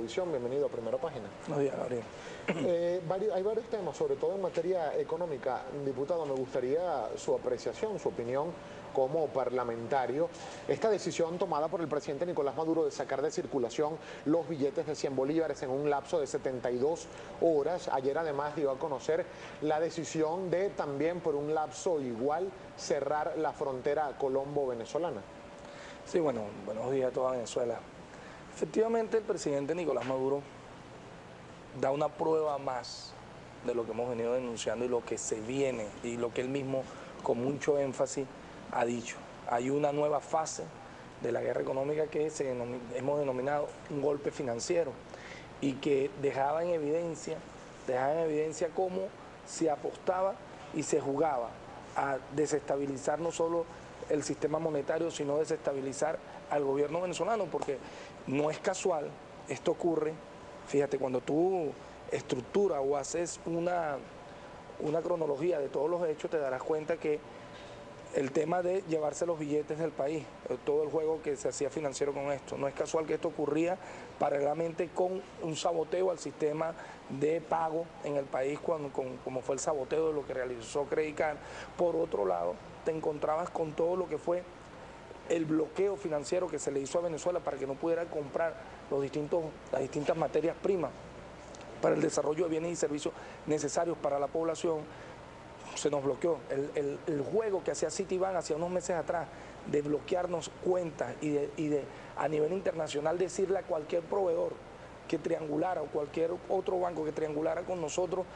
Globovisión, bienvenido a Primera Página. Buenos días, Gabriel. Hay varios temas, sobre todo en materia económica. Diputado, me gustaría su apreciación, su opinión como parlamentario. Esta decisión tomada por el presidente Nicolás Maduro de sacar de circulación los billetes de 100 bolívares en un lapso de 72 horas. Ayer además dio a conocer la decisión de también por un lapso igual cerrar la frontera colombo-venezolana. Sí, bueno, buenos días a toda Venezuela. Efectivamente, el presidente Nicolás Maduro da una prueba más de lo que hemos venido denunciando y lo que se viene y lo que él mismo con mucho énfasis ha dicho. Hay una nueva fase de la guerra económica que hemos denominado un golpe financiero y que dejaba en evidencia cómo se apostaba y se jugaba a desestabilizar no solo el sistema monetario, sino desestabilizar al gobierno venezolano, porque no es casual, esto ocurre, fíjate, cuando tú estructuras o haces una cronología de todos los hechos, te darás cuenta que el tema de llevarse los billetes del país, todo el juego que se hacía financiero con esto, no es casual que esto ocurría paralelamente con un saboteo al sistema de pago en el país, como fue el saboteo de lo que realizó Credicar. Por otro lado, te encontrabas con todo lo que fue el bloqueo financiero que se le hizo a Venezuela para que no pudiera comprar las distintas materias primas para el desarrollo de bienes y servicios necesarios para la población. Se nos bloqueó. El juego que hacía Citibank hace unos meses atrás de bloquearnos cuentas y de a nivel internacional decirle a cualquier proveedor que triangulara o cualquier otro banco que triangulara con nosotros,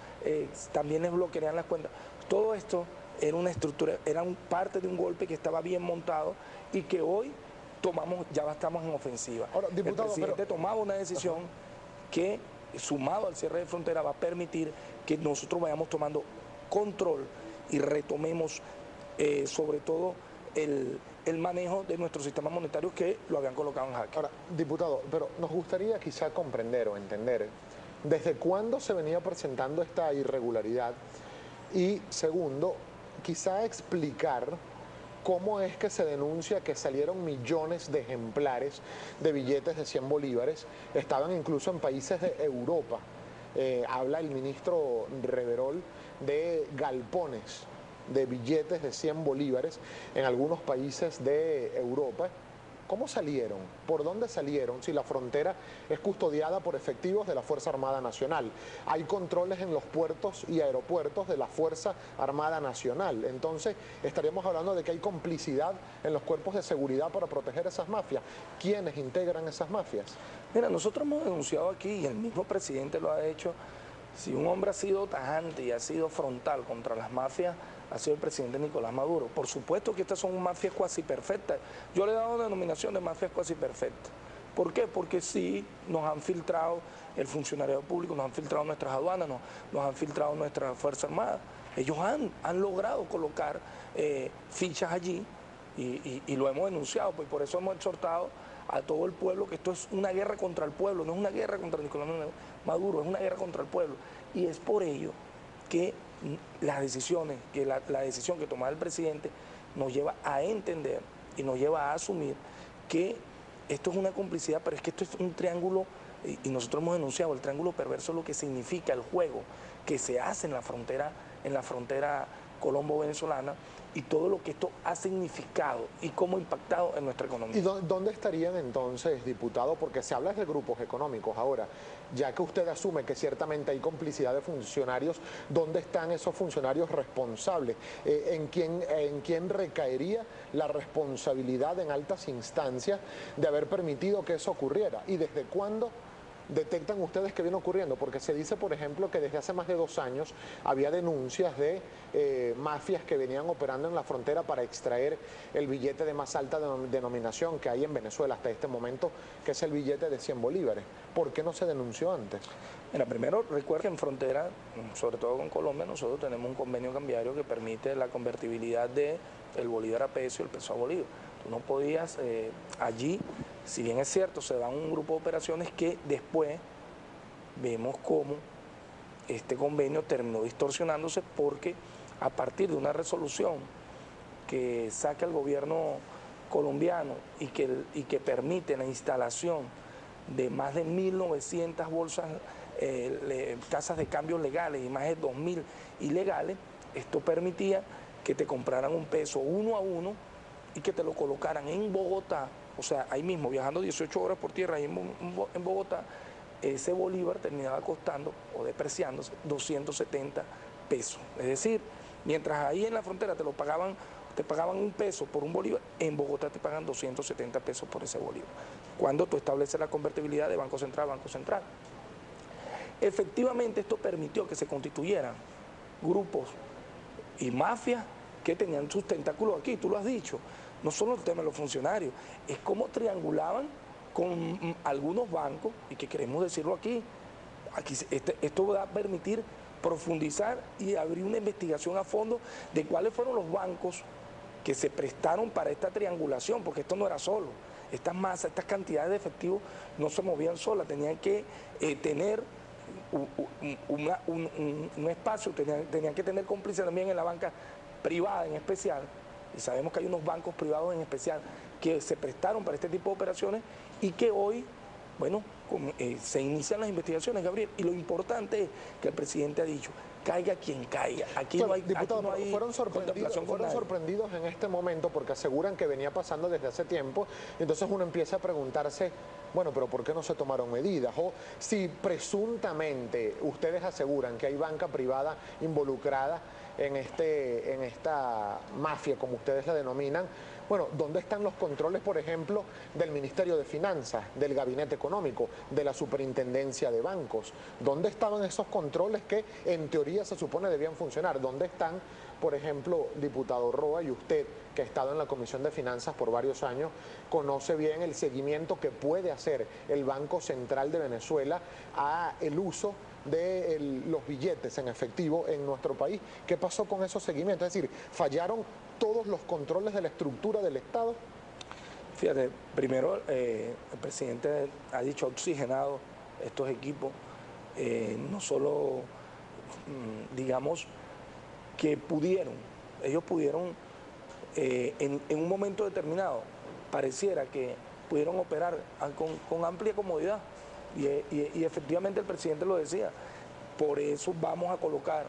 también les bloquearían las cuentas. Todo esto era una estructura, era parte de un golpe que estaba bien montado y que hoy ya estamos en ofensiva. Ahora, diputado, el presidente tomaba una decisión que, sumado al cierre de frontera, va a permitir que nosotros vayamos tomando control y retomemos sobre todo el manejo de nuestro sistema monetario que lo habían colocado en jaque. Ahora, diputado, pero nos gustaría quizá comprender o entender desde cuándo se venía presentando esta irregularidad y, segundo, quizá explicar cómo es que se denuncia que salieron millones de ejemplares de billetes de 100 bolívares, estaban incluso en países de Europa. Habla el ministro Reverol de galpones de billetes de 100 bolívares en algunos países de Europa. ¿Cómo salieron? ¿Por dónde salieron? Si la frontera es custodiada por efectivos de la Fuerza Armada Nacional. Hay controles en los puertos y aeropuertos de la Fuerza Armada Nacional. Entonces, estaríamos hablando de que hay complicidad en los cuerpos de seguridad para proteger esas mafias. ¿Quiénes integran esas mafias? Mira, nosotros hemos denunciado aquí, y el mismo presidente lo ha hecho, si un hombre ha sido tajante y ha sido frontal contra las mafias, ha sido el presidente Nicolás Maduro. Por supuesto que estas son mafias cuasi perfectas. Yo le he dado denominación de mafias cuasi perfectas. ¿Por qué? Porque sí nos han filtrado el funcionariado público, nos han filtrado nuestras aduanas, nos han filtrado nuestras Fuerzas Armadas. Ellos han logrado colocar fichas allí y lo hemos denunciado, pues por eso hemos exhortado a todo el pueblo que esto es una guerra contra el pueblo, no es una guerra contra Nicolás Maduro, es una guerra contra el pueblo. Y es por ello que las decisiones, la decisión que tomaba el presidente nos lleva a entender y nos lleva a asumir que esto es una complicidad, pero es que esto es un triángulo, y nosotros hemos denunciado el triángulo perverso, lo que significa el juego que se hace en la frontera colombo-venezolana y todo lo que esto ha significado y cómo ha impactado en nuestra economía. ¿Y dónde estarían entonces, diputado? Porque se habla de grupos económicos ahora, ya que usted asume que ciertamente hay complicidad de funcionarios, ¿dónde están esos funcionarios responsables? ¿En quién recaería la responsabilidad en altas instancias de haber permitido que eso ocurriera? ¿Y desde cuándo detectan ustedes que viene ocurriendo? Porque se dice, por ejemplo, que desde hace más de 2 años había denuncias de mafias que venían operando en la frontera para extraer el billete de más alta denominación que hay en Venezuela hasta este momento, que es el billete de 100 bolívares. ¿Por qué no se denunció antes? Mira, primero recuerda que en frontera, sobre todo con Colombia, nosotros tenemos un convenio cambiario que permite la convertibilidad del bolívar a peso y el peso a bolívar. Tú no podías allí, si bien es cierto, se dan un grupo de operaciones que después vemos cómo este convenio terminó distorsionándose porque a partir de una resolución que saca el gobierno colombiano y que permite la instalación de más de 1.900 bolsas, casas de cambios legales y más de 2.000 ilegales, esto permitía que te compraran un peso uno a uno y que te lo colocaran en Bogotá, o sea, ahí mismo, viajando 18 horas por tierra, ahí en Bogotá, ese bolívar terminaba costando o depreciándose 270 pesos. Es decir, mientras ahí en la frontera te pagaban un peso por un bolívar, en Bogotá te pagan 270 pesos por ese bolívar, cuando tú estableces la convertibilidad de Banco Central a Banco Central. Efectivamente, esto permitió que se constituyeran grupos y mafias que tenían sus tentáculos aquí, tú lo has dicho. No solo el tema de los funcionarios, es cómo triangulaban con algunos bancos, y que queremos decirlo aquí esto va a permitir profundizar y abrir una investigación a fondo de cuáles fueron los bancos que se prestaron para esta triangulación, porque esto no era solo. Estas masas, estas cantidades de efectivo no se movían solas, tenían que tener un espacio, tenían que tener cómplices también en la banca privada en especial, y sabemos que hay unos bancos privados en especial que se prestaron para este tipo de operaciones y que hoy, bueno, se inician las investigaciones, Gabriel, y lo importante es que el presidente ha dicho, caiga quien caiga, aquí no hay, diputado, aquí no hay fueron sorprendidos en este momento porque aseguran que venía pasando desde hace tiempo, y entonces uno empieza a preguntarse, bueno, pero ¿por qué no se tomaron medidas? O si presuntamente ustedes aseguran que hay banca privada involucrada en esta mafia, como ustedes la denominan, bueno, ¿dónde están los controles, por ejemplo, del Ministerio de Finanzas, del Gabinete Económico, de la Superintendencia de Bancos? ¿Dónde estaban esos controles que en teoría se supone debían funcionar? ¿Dónde están, por ejemplo, diputado Roa, y usted, que ha estado en la Comisión de Finanzas por varios años, conoce bien el seguimiento que puede hacer el Banco Central de Venezuela a el uso de los billetes en efectivo en nuestro país? ¿Qué pasó con esos seguimientos? Es decir, ¿fallaron todos los controles de la estructura del Estado? Fíjate, primero el presidente ha dicho, ha oxigenado estos equipos, no solo, digamos, que ellos pudieron en un momento determinado, pareciera que pudieron operar con amplia comodidad, y efectivamente el presidente lo decía. Por eso vamos a colocar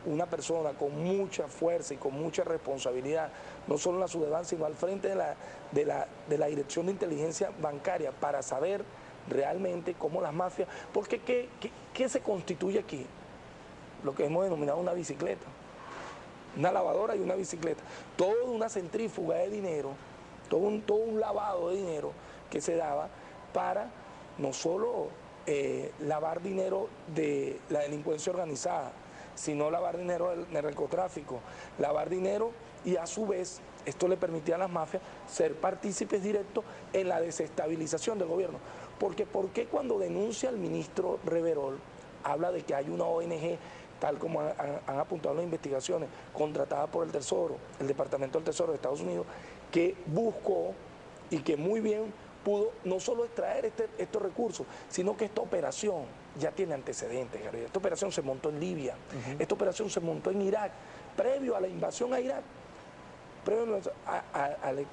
una persona con mucha fuerza y con mucha responsabilidad, no solo en la subdelegación, sino al frente de la Dirección de Inteligencia Bancaria, para saber realmente cómo las mafias, porque ¿qué se constituye aquí? Lo que hemos denominado una bicicleta, una lavadora y una bicicleta, toda una centrífuga de dinero, todo un lavado de dinero que se daba para no solo lavar dinero de la delincuencia organizada, sino lavar dinero del narcotráfico, lavar dinero, y a su vez esto le permitía a las mafias ser partícipes directos en la desestabilización del gobierno. Porque ¿por qué cuando denuncia al ministro Reverol habla de que hay una ONG, tal como han apuntado las investigaciones, contratada por el Tesoro, el Departamento del Tesoro de Estados Unidos, que buscó y que muy bien pudo no solo extraer estos recursos, sino que esta operación ya tiene antecedentes, Gabriel? Esta operación se montó en Libia, esta operación se montó en Irak, previo a la invasión a Irak, previo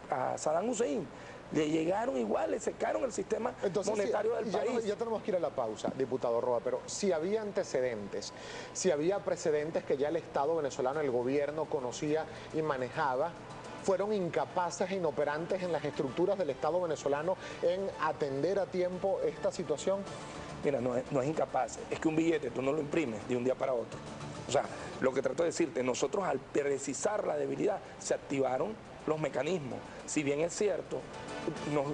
a Saddam Hussein. Le llegaron igual, le secaron el sistema monetario del país. Ya tenemos que ir a la pausa, diputado Roa, pero si había antecedentes, si había precedentes que ya el Estado venezolano, el gobierno conocía y manejaba, fueron incapaces e inoperantes en las estructuras del Estado venezolano en atender a tiempo esta situación. Mira, no es incapaz, es que un billete tú no lo imprimes de un día para otro. O sea, lo que trato de decirte, nosotros al precisar la debilidad, se activaron los mecanismos. Si bien es cierto,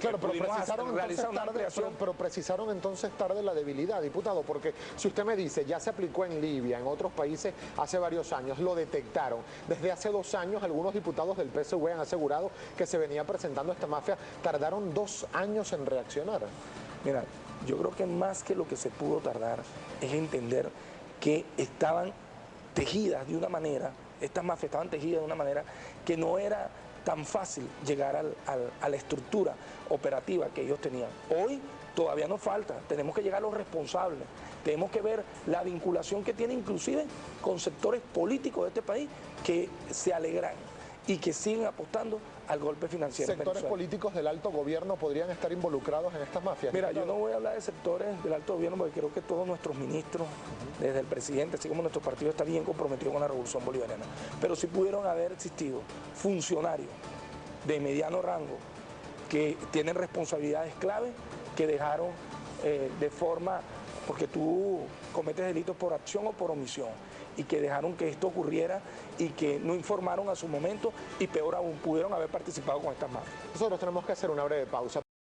claro, pero precisaron entonces tarde la debilidad, diputado, porque si usted me dice, ya se aplicó en Libia, en otros países hace varios años, lo detectaron. Desde hace 2 años algunos diputados del PSV han asegurado que se venía presentando esta mafia, tardaron 2 años en reaccionar. Mira, yo creo que más que lo que se pudo tardar es entender que estaban tejidas de una manera, estas mafias estaban tejidas de una manera que no era tan fácil llegar a la estructura operativa que ellos tenían. Hoy todavía nos falta, tenemos que llegar a los responsables, tenemos que ver la vinculación que tiene inclusive con sectores políticos de este país que se alegran y que siguen apostando al golpe financiero en ¿Sectores Venezuela. políticos del alto gobierno podrían estar involucrados en estas mafias? Mira, yo no voy a hablar de sectores del alto gobierno porque creo que todos nuestros ministros, desde el presidente, así como nuestro partido, está bien comprometido con la revolución bolivariana. Pero sí pudieron haber existido funcionarios de mediano rango que tienen responsabilidades clave que dejaron de forma, porque tú cometes delitos por acción o por omisión, y que dejaron que esto ocurriera y que no informaron a su momento y peor aún, pudieron haber participado con estas mafias. Nosotros tenemos que hacer una breve pausa.